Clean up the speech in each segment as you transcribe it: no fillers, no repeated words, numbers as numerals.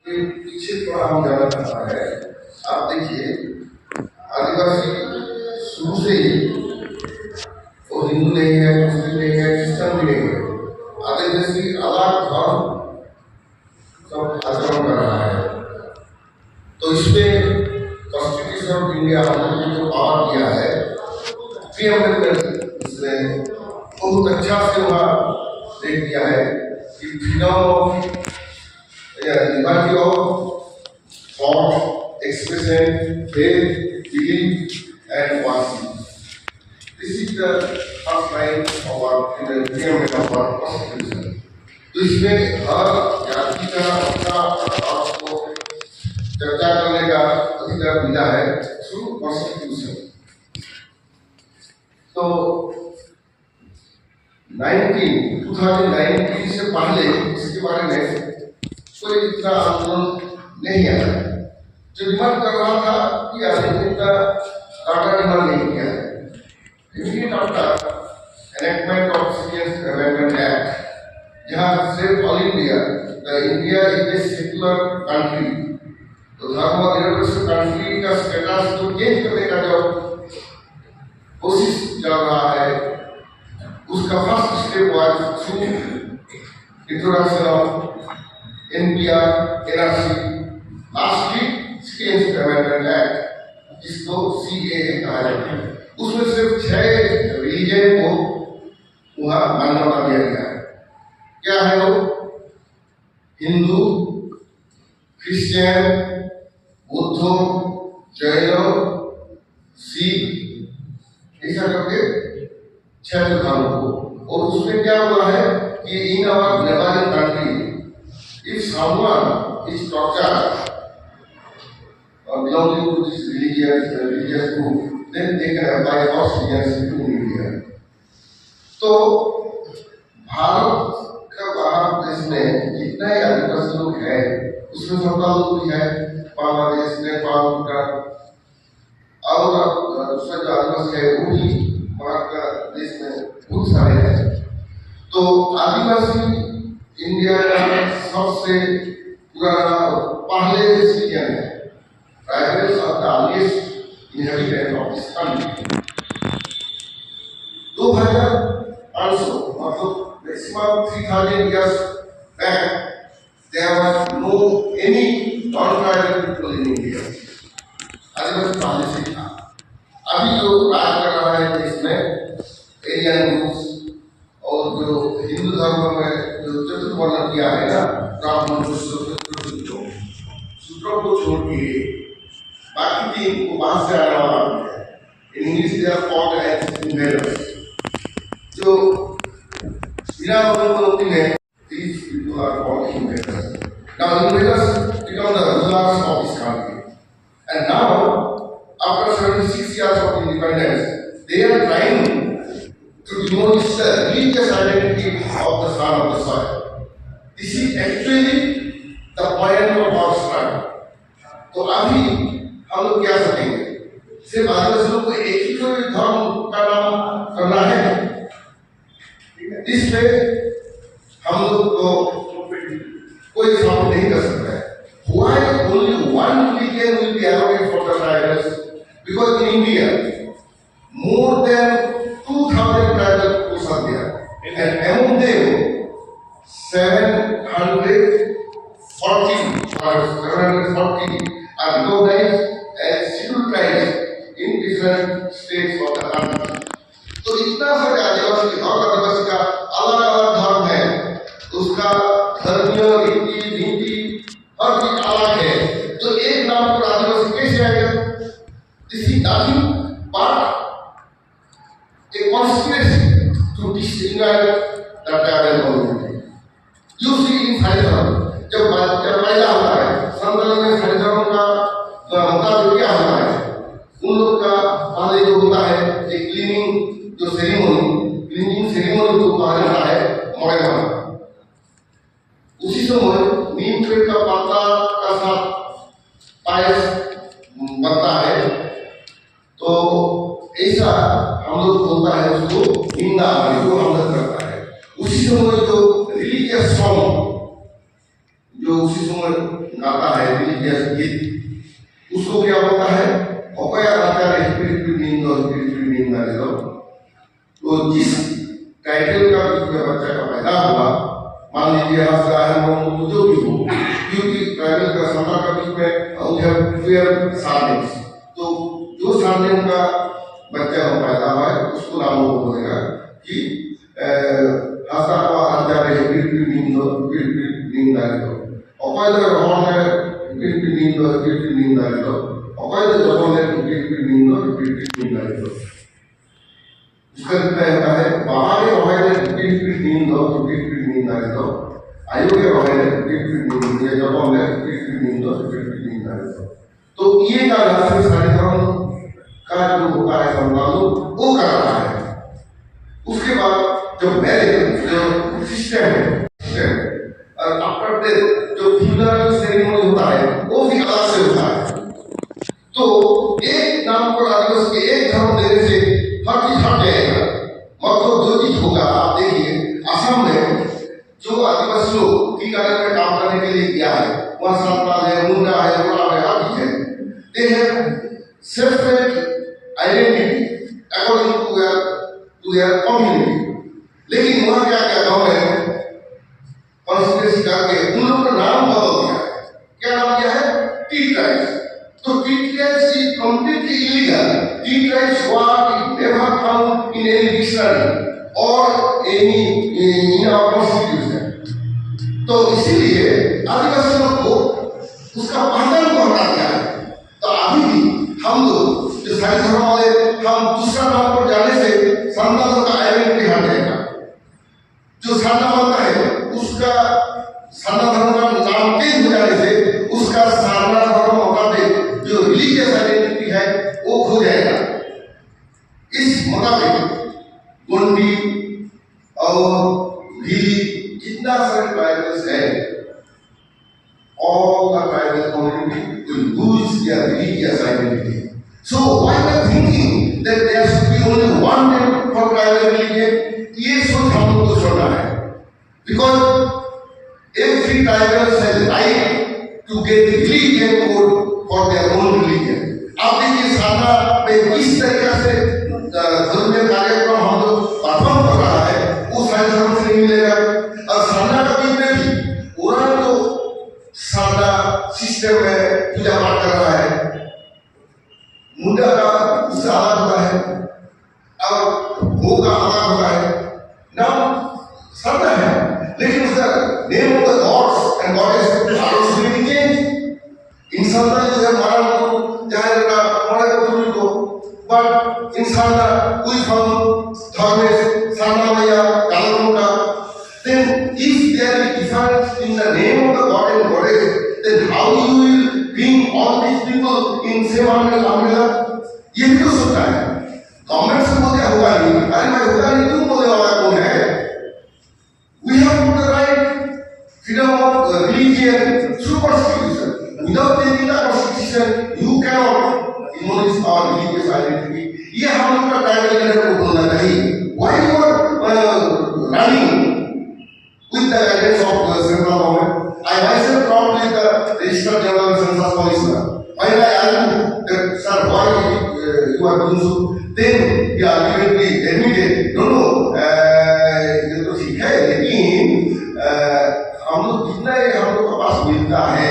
पीछे थोड़ा हम जाना चाहता है। आप देखिए, आदिवासी शुरू से ही वो हिंदू नहीं है, मुस्लिम नहीं है, क्रिश्चियन भी नहीं है। आदिवासी अलग धर्म सब आचरण कर रहा है। तो इसमें कॉन्स्टिट्यूशन ऑफ इंडिया हमने जो पावर दिया है, इसने बहुत अच्छा से वहाँ देख दिया है कि freedom of liberty of thought, expression, faith, belief, and worship. This is the first line of our preamble of our Constitution. तो इसमें हर जाति का अपना आपको चर्चा करने का अधिकार मिला है थ्रू कॉन्स्टिट्यूशन। तो 2019 से पहले इसके बारे में कोई इतना आंदोलन नहीं आया। जो डिमांड कर रहा था कि आधुनिकता टाटा डिमांड नहीं किया है। Immediate after enactment of citizens amendment act, जहाँ सिर्फ all India India is a secular country, तो धर्मनिरपेक्ष कंट्री का स्टेटस को चेंज करने का जो कोशिश चल रहा है, उसका first step was through introduction of NPR, NRC, last week citizens amendment act, जिसको CAA कहा जाता है। उसमें सिर्फ 6 रिलीजन को वहाँ मान्यता दिया गया है। क्या है वो? हिंदू, क्रिश्चियन, बुद्ध, जैन, सिख, ऐसा करके 6 धर्मों को। और उसमें क्या हुआ है कि in our neighbouring country, if someone is tortured or belonging to this religious group, then they can apply for citizenship to India. तो भारत का बाहर देश में जितने आदिवासी लोग हैं, उसमें सत्ता लोग भी है, बांग्लादेश, नेपाल का, और दूसरा जो आदिवासी है वो भी भारत का देश में बहुत सारे हैं। तो आदिवासी इंडिया का सबसे पुराना और पहले सिटीजन है, tribals of the earliest inhabitant of this country. 2500 मतलब maximum 3000 years back there was no any non-tribal people in India. आदिवासी पहले से था। अभी जो राज कर रहा है देश में एरियन ग्रुप्स और जो हिंदू धर्म में जो चतुर्वर्ण किया है ना, ब्राह्मण, सूत्रों को छोड़ के बाकी 3 को बाहर से आने वाला है। In English they are called as invaders. जो बिना अनुमति है, these people are called invaders. Now invaders become the rulers of this country, and now after 76 years of independence, they are trying to demolish the religious identity of the son of the soil. This is actually the point of our struggle. तो अभी हम लोग क्या करेंगे? सिर्फ आदिवासी लोग को एक ही धर्म का नाम करना है। इस पे हम लोग को कोई सपोर्ट नहीं कर सकता है। Why only one religion will be allowed for the tribals? Because in India, more than 2000 tribal peoples are there, and among them 740 are recognized as scheduled tribes in different states of the country. तो इतना सारे आदिवासी, हर आदिवासी का अलग अलग धर्म है, उसका धर्मीय रीति नीति हर चीज अलग है। तो एक नाम पर आदिवासी कैसे आएगा? This is nothing but a conspiracy to disunite the tribal community. You see in SARIDHARAM, जब पैदा होता है, संतरण में SARIDHARAम का मुकाबला क्या होता है? उन लोग का पहले जो होता है एक क्लीनिंग जो सेरेमनी को कहा जाता है मोड़ेमा। उसी समय नीम पेड़ का पत्ता का साथ पायस बनता है, तो ऐसा हम लोग बोलता है उसको निंदा को हमला करता है। उसी समय जो रिलीजियस सॉन्ग जो उसी समय गाता है रिलीजियस गीत, उसको क्या बोलता है? अकया आचार्य स्पिरिचुअल मीनिंग और स्पिरिचुअल मीनिंग का ले लो। तो जिस टाइटल का भी बच्चा का पैदा हुआ, मान लीजिए हादसा है वो जो भी हो, क्योंकि ट्राइबल का समाज का बीच में सार्नेम्स, तो जो सार्नेम का बच्चा हो पैदा हुआ है उसको नाम वो बोलेगा कि हादसा को आचार्य स्पिरिचुअल मीनिंग डाले दो, अकय तो रहन है स्पिरिचुअल मीनिंग डाले दो, अकय तो जबन है स्पिरिचुअल मीनिंग डाले दो। इसका तय होता है बाबा के रहे स्पिरिचुअल मीनिंग डाले दो, आयु के रहे स्पिरिचुअल मीनिंग ये जबन है स्पिरिचुअल मीनिंग डाले दो। तो ये का रास्ते सारिधर्म का जो होता है संवाद वो कर रहा है। उसके बाद जो मैरिज जो सिस्टम है और आफ्टर डेथ जो फ्यूनरल सेरेमनी होता है वो भी अलग से होता है। तो एक नाम पर आदिवासी के एक धर्म देने से हर चीज हट जाएगा, मतलब दो चीज होगा। आप देखिए असम में जो आदिवासी लोग टी गार्डन में काम करने के लिए गया है, वहाँ संताल है, मुंडा है, मुड़ा है, हर चीज है, they have separate identity according to their community. लेकिन वहाँ क्या क्या गाँव है कॉन्स्पिरेसी करके उन लोगों का नाम बदल दिया है। क्या नाम दिया है? Tea tribes. तो tea tribes is completely illegal. Tea tribes were never found in any dictionary और एनी इन आवर कॉन्स्टिट्यूशन। तो इसीलिए आदिवासी लोग को उसका पहचान को हटा दिया है। तो अभी भी हम लोग जो सारे धर्म वाले हम दूसरा नाम पर जाने से संतानों का आइडेंटिटी हट जाएगा। जो सारना मानता है उसका सारना धर्म का नाम चेंज हो जाने से उसका सारना धर्म हटाते जो रिलीजियस आइडेंटिटी है वो खो जाएगा। इस मुताबिक गोंडी और भीली जितना सारे ट्राइबल्स है, all the tribal community will lose their religious identity. So why we are thinking that there should be only one name for tribal religion? ये सोच हम लोग को छोड़ना है, because every tribal has right to get the religion code for their own religion. आप देखिए सारना में किस तरीके से धर्मीय कार्यक्रम हम लोग परफॉर्म कर रहा है, वो सारे धर्म से नहीं मिलेगा। और सारना का बीच में भी पूरा तो सारना सिस्टम में पूजा पाठ कर रहा है, मुंडा का उससे अलग होता है और वो का अलग होता है। नाम सारना है लेकिन उसका name of the gods and goddess are also being change. इंसान का जो है मारा को चाहे ना मारा को तुम को, बट इंसान का कोई फॉर्म धर्म सारना मैया कालों का, then if there is difference in the name of the god and goddess, then how you will bring all these people in same umbrella? ये भी तो सोचता है। गवर्नमेंट से बोलते होगा नहीं, अरे भाई होगा नहीं, तुम बोलने वाला कौन है? We have got the right freedom of religion through constitution. Without changing the constitution, you cannot demolish our religious identity. ये हम लोग का ट्राइबल लीडर को बोलना चाहिए। Why you are running with the guidance of the central government? I myself talked with the Registrar General Census Commissioner. When I asked him that, sir, why you are doing so? Then he ultimately admitted, no, ये तो ठीक है, लेकिन हम लोग जितना हम लोग के पास मिलता है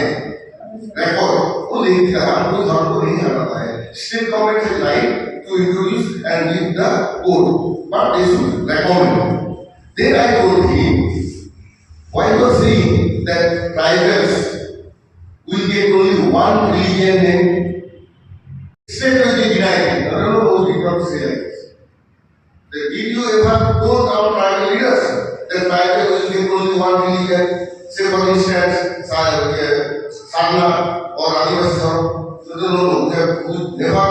record, वो नहीं दिखा, हम लोग धर्म को नहीं हटाता है। State government has right to introduce and give the code, but they should recommend. Then I told him, why you are saying that tribals will get only one religion name? Straight away they denied. I don't know who did not say like this. Did you ever told our tribal leaders that tribal will get only one religion? Say for instance, Sarna or Adibasi Samanai. So no, they never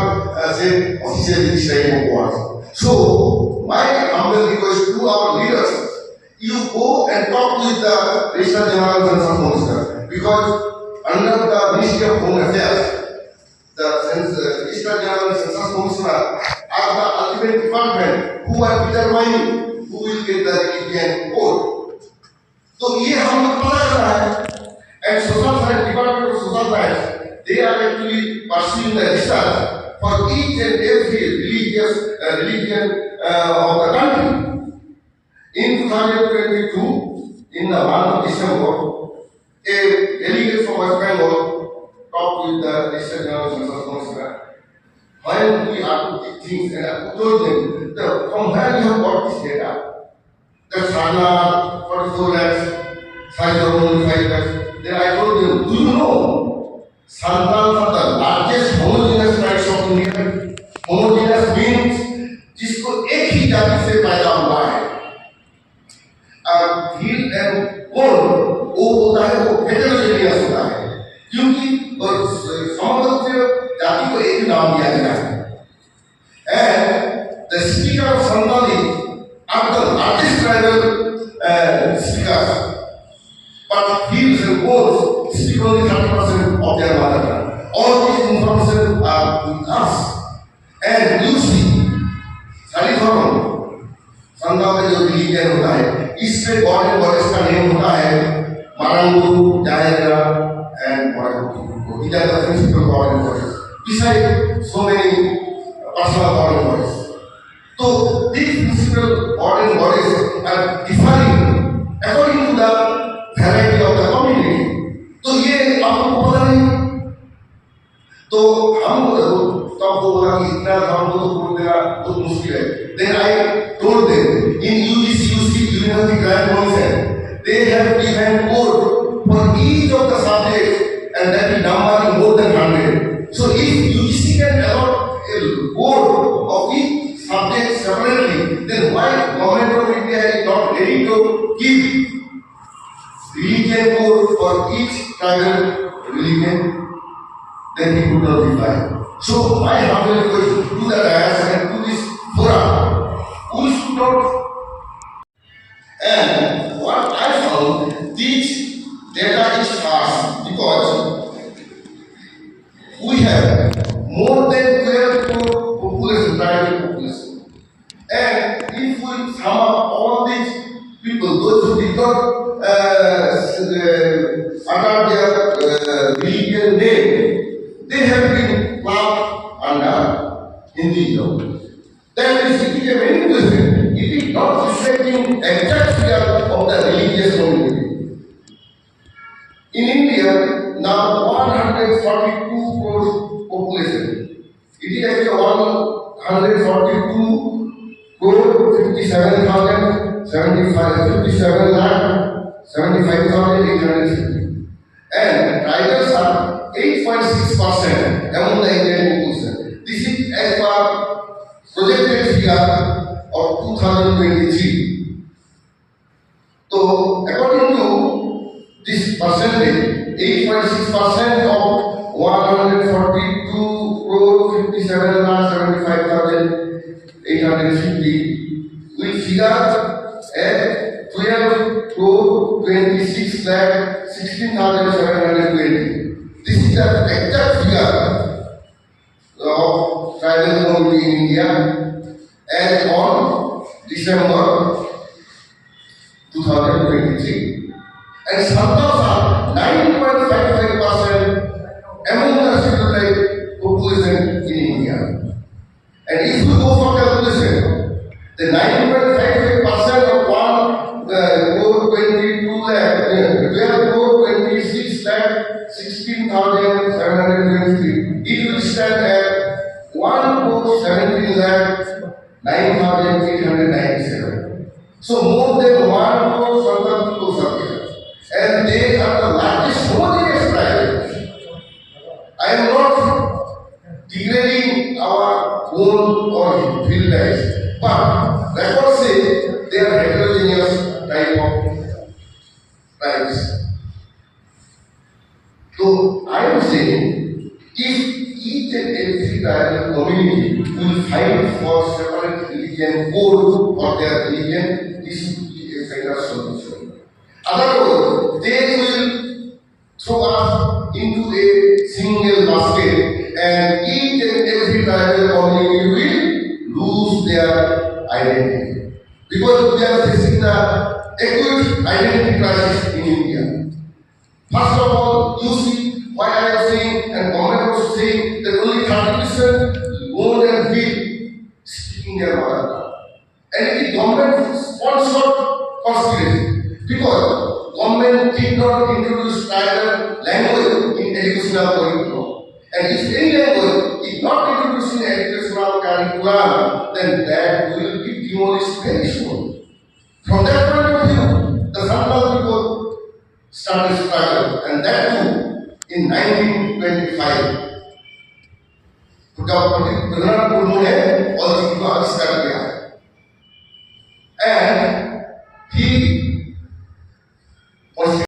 said officially this type of words. So my humble request to our leaders, you go and talk with the Registrar General Census Commissioner, because under the Ministry of Home Affairs, the Registrar General Census Commissioner are the ultimate department who are determining who will get the religion code. तो ये हम लोग पता कर रहा है, and social science department social science, they are actually pursuing the research for each and every religion of the country. In 2022, in the month of December, a delegate from West Bengal talked with the District General when we are to things, and I told them that from where you have got this data, the Sana 44 lakhs, SARIDHARAM 5 lakhs. Then I told them, do you know Santals are the largest homogeneous tribes of India? Homogeneous means जिसको एक ही जाति से पैदा हुआ है. हिल and coal वो होता है, वो हेटेरोजेनियस होता है, क्योंकि समग्र जाति को एक नाम दिया गया है. And the speaker of Santali are the largest tribal speakers, but hills and coals speak only 30% of their mother tongue. All these information are with us. And you see, SARIDHARAM संताओं का जो रिलीजन होता है, इससे god and goddess का name होता है Marangu, Jaira and Marangu. These are the principal god and goddess. Besides so many personal god and goddess. So these principal god and goddess are differing according to the variety of the community. तो ये आपको पता नहीं, तो हम तब बोला कि इतना हमको तो बोल देना बहुत मुश्किल है. Then I told them in UGC University Grand Commission they have given code for each of the subjects and that is number in more than 100. So if UGC can allot a code of each subject separately, then why government of India is not ready to give religion code for each tribal religion? Then he could not reply. So my humble request to the dais and to this forum, we should not. And what I found, this data is fast because we have more than 12 crore population, tribal population. And if we sum up all these people, those who did not utter their religion name, they have been clubbed under Hinduism. That is, it is a very question. It is not reflecting exact figure of the religious community. In India, now 142 crore population. It is actually 142 crore 57,000 57 lakh 75,850. And tribals are 8.6% among the Indian population. This is as per projected figure of 2023. So, according to this percentage, 8.6% of 142 crore 57 lakh 75,850 will figure at 12 crore 26 lakh 16,720. This is the exact figure of tribal community in India as on December 2023. And Santals are 9.55% among the scheduled tribe population in India. And if you go for calculation, the 9.55% of 1 crore 22 lakh, 12 crore 26 lakh 16,723, it will stand at 1 crore 17 lakh 9,897. So more than 1 crore Santal people are here, and they are the largest homogeneous tribe. I am not degrading our own or field lives, but records say they are heterogeneous type of tribes. So I am saying, if each and every tribal community will fight for separate religion code for their religion, this would be a better solution. Otherwise, they will throw us into a single basket, and each and every tribal community will lose their identity. Because we are facing the acute identity crisis in India. First of all, you see why I because government did not introduce tribal language in educational curriculum. And if any language is not introduced in educational curriculum, then that will be demolished very soon. From that point of view, the Santal people started struggle, and that too in 1925. Rabindranath Murmu ने और इनको आविष्कार किया, and